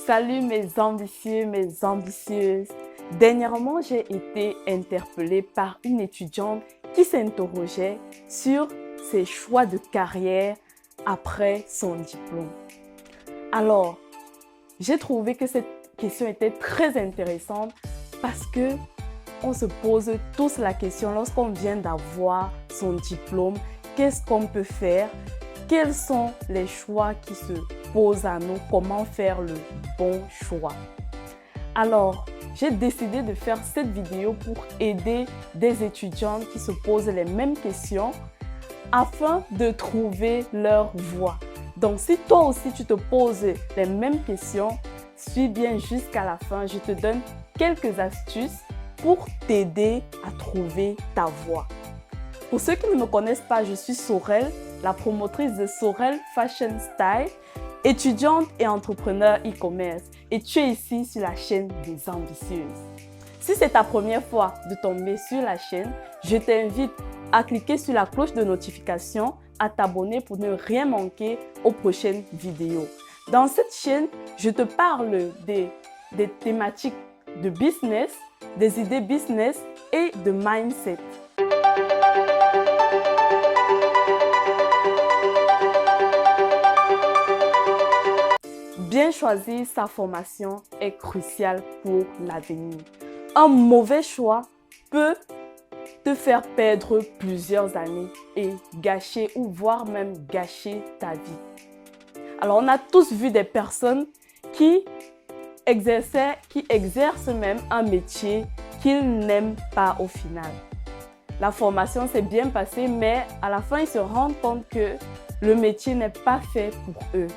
Salut mes ambitieux, mes ambitieuses. Dernièrement, j'ai été interpellée par une étudiante qui s'interrogeait sur ses choix de carrière après son diplôme. Alors, j'ai trouvé que cette question était très intéressante parce que on se pose tous la question lorsqu'on vient d'avoir son diplôme, qu'est-ce qu'on peut faire? Quels sont les choix qui se posent à nous? Comment faire le bon choix? Alors, j'ai décidé de faire cette vidéo pour aider des étudiantes qui se posent les mêmes questions afin de trouver leur voie. Donc, si toi aussi tu te poses les mêmes questions, suis bien jusqu'à la fin. Je te donne quelques astuces pour t'aider à trouver ta voie. Pour ceux qui ne me connaissent pas, je suis Sorel, la promotrice de Sorel Fashion Style, étudiante et entrepreneur e-commerce. Et tu es ici sur la chaîne des ambitieuses. Si c'est ta première fois de tomber sur la chaîne, je t'invite à cliquer sur la cloche de notification, à t'abonner pour ne rien manquer aux prochaines vidéos. Dans cette chaîne, je te parle des thématiques de business, des idées business et de mindset. Bien choisir sa formation est crucial pour l'avenir. Un mauvais choix peut te faire perdre plusieurs années et gâcher ou voire même gâcher ta vie. Alors, on a tous vu des personnes qui exercent même un métier qu'ils n'aiment pas au final. La formation s'est bien passée, mais à la fin, ils se rendent compte que le métier n'est pas fait pour eux.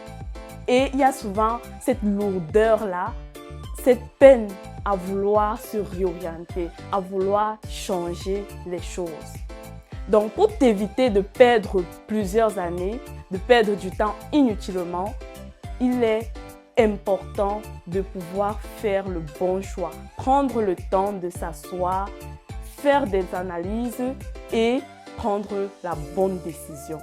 Et il y a souvent cette lourdeur-là, cette peine à vouloir se réorienter, à vouloir changer les choses. Donc, pour t'éviter de perdre plusieurs années, de perdre du temps inutilement, il est important de pouvoir faire le bon choix, prendre le temps de s'asseoir, faire des analyses et prendre la bonne décision.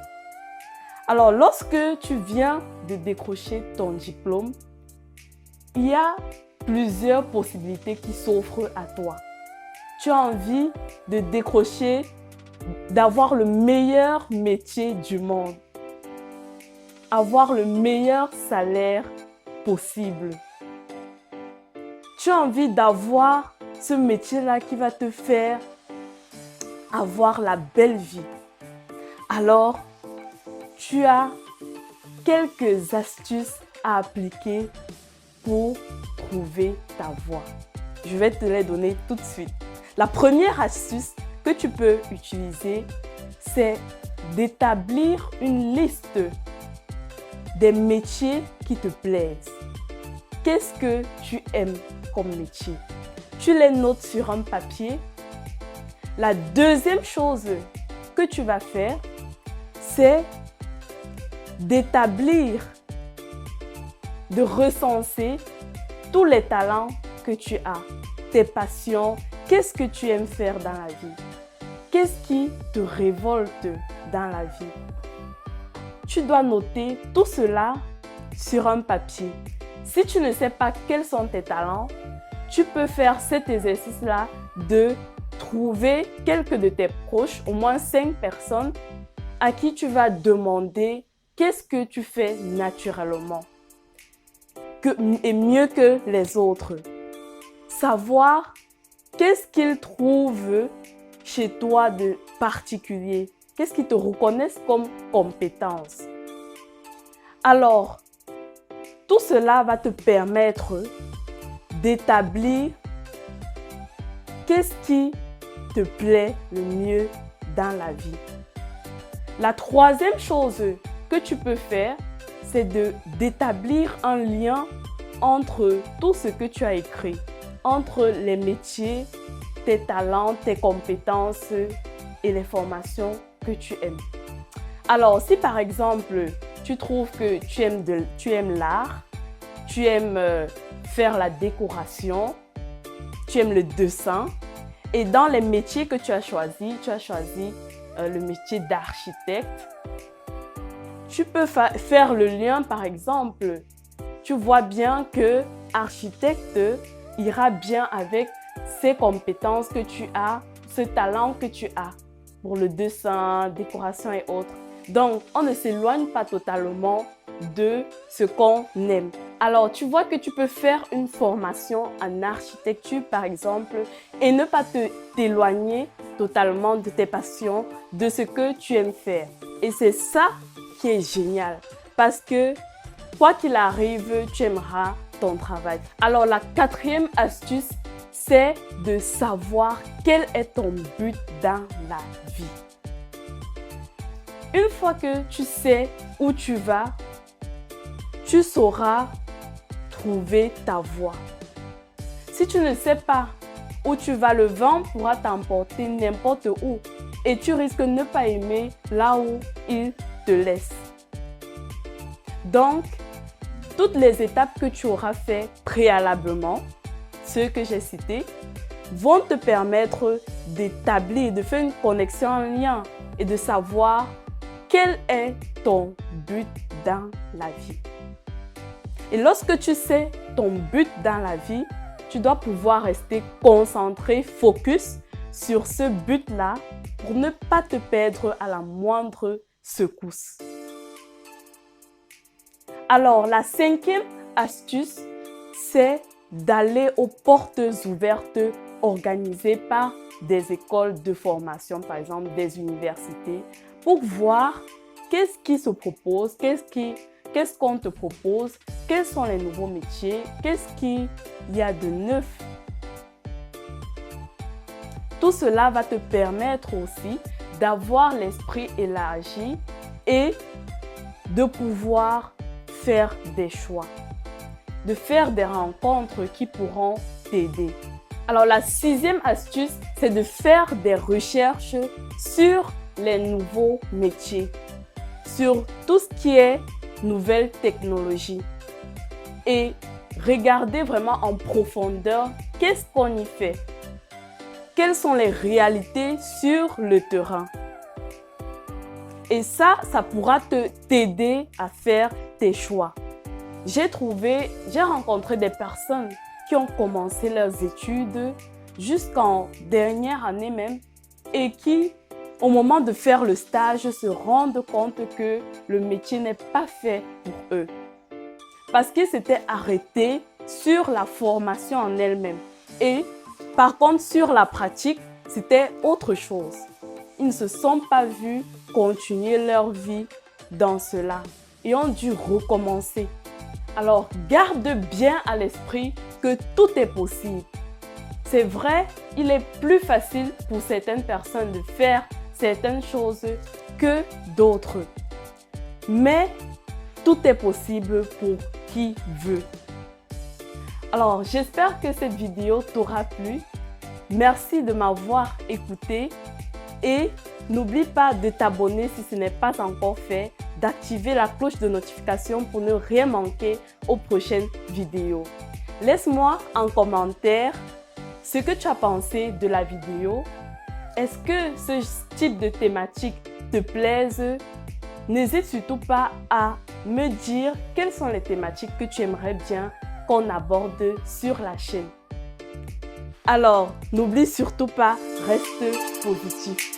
Alors, lorsque tu viens de décrocher ton diplôme, il y a plusieurs possibilités qui s'offrent à toi. Tu as envie de décrocher, d'avoir le meilleur métier du monde, avoir le meilleur salaire possible. Tu as envie d'avoir ce métier-là qui va te faire avoir la belle vie. Alors, tu as quelques astuces à appliquer pour trouver ta voie. Je vais te les donner tout de suite. La première astuce que tu peux utiliser, c'est d'établir une liste des métiers qui te plaisent. Qu'est-ce que tu aimes comme métier? Tu les notes sur un papier. La deuxième chose que tu vas faire, c'est d'établir, de recenser tous les talents que tu as, tes passions, qu'est-ce que tu aimes faire dans la vie, qu'est-ce qui te révolte dans la vie. Tu dois noter tout cela sur un papier. Si tu ne sais pas quels sont tes talents, tu peux faire cet exercice-là de trouver quelques de tes proches, au moins 5 personnes, à qui tu vas demander qu'est-ce que tu fais naturellement et mieux que les autres. Savoir qu'est-ce qu'ils trouvent chez toi de particulier, qu'est-ce qu'ils te reconnaissent comme compétence. Alors, tout cela va te permettre d'établir qu'est-ce qui te plaît le mieux dans la vie. La troisième chose que tu peux faire, c'est d'établir un lien entre tout ce que tu as écrit, entre les métiers, tes talents, tes compétences et les formations que tu aimes. Alors, si par exemple, tu trouves que tu aimes l'art, tu aimes faire la décoration, tu aimes le dessin, et dans les métiers que tu as choisi le métier d'architecte, tu peux faire le lien, par exemple, tu vois bien que architecte ira bien avec ces compétences que tu as, ce talent que tu as pour le dessin, décoration et autres. Donc, on ne s'éloigne pas totalement de ce qu'on aime. Alors, tu vois que tu peux faire une formation en architecture, par exemple, et ne pas t'éloigner totalement de tes passions, de ce que tu aimes faire. Et c'est ça qui est génial, parce que quoi qu'il arrive, tu aimeras ton travail. Alors, la quatrième astuce, c'est de savoir quel est ton but dans la vie. Une fois que tu sais où tu vas, tu sauras trouver ta voie. Si tu ne sais pas où tu vas, le vent pourra t'emporter n'importe où et tu risques de ne pas aimer là où il te laisse. Donc, toutes les étapes que tu auras fait préalablement, ceux que j'ai cités, vont te permettre d'établir, de faire une connexion en lien et de savoir quel est ton but dans la vie. Et lorsque tu sais ton but dans la vie, tu dois pouvoir rester concentré, focus sur ce but-là pour ne pas te perdre à la moindre secousse. Alors, la cinquième astuce, c'est d'aller aux portes ouvertes organisées par des écoles de formation, par exemple des universités, pour voir qu'est-ce qui se propose, qu'est-ce qu'on te propose, quels sont les nouveaux métiers, qu'est-ce qu'il y a de neuf. Tout cela va te permettre aussi d'avoir l'esprit élargi et de pouvoir faire des choix, de faire des rencontres qui pourront t'aider. Alors la sixième astuce, c'est de faire des recherches sur les nouveaux métiers, sur tout ce qui est nouvelles technologies et regarder vraiment en profondeur qu'est-ce qu'on y fait, quelles sont les réalités sur le terrain. Et ça pourra t'aider à faire tes choix. J'ai rencontré des personnes qui ont commencé leurs études jusqu'en dernière année même et qui, au moment de faire le stage, se rendent compte que le métier n'est pas fait pour eux. Parce qu'ils s'étaient arrêtés sur la formation en elle-même. Et par contre, sur la pratique, c'était autre chose. Ils ne se sont pas vus continuer leur vie dans cela et ont dû recommencer. Alors, garde bien à l'esprit que tout est possible. C'est vrai, il est plus facile pour certaines personnes de faire certaines choses que d'autres. Mais tout est possible pour qui veut. Alors, j'espère que cette vidéo t'aura plu. Merci de m'avoir écouté et n'oublie pas de t'abonner si ce n'est pas encore fait, d'activer la cloche de notification pour ne rien manquer aux prochaines vidéos. Laisse-moi en commentaire ce que tu as pensé de la vidéo. Est-ce que ce type de thématique te plaise? N'hésite surtout pas à me dire quelles sont les thématiques que tu aimerais bien qu'on aborde sur la chaîne. Alors, n'oublie surtout pas, reste positif.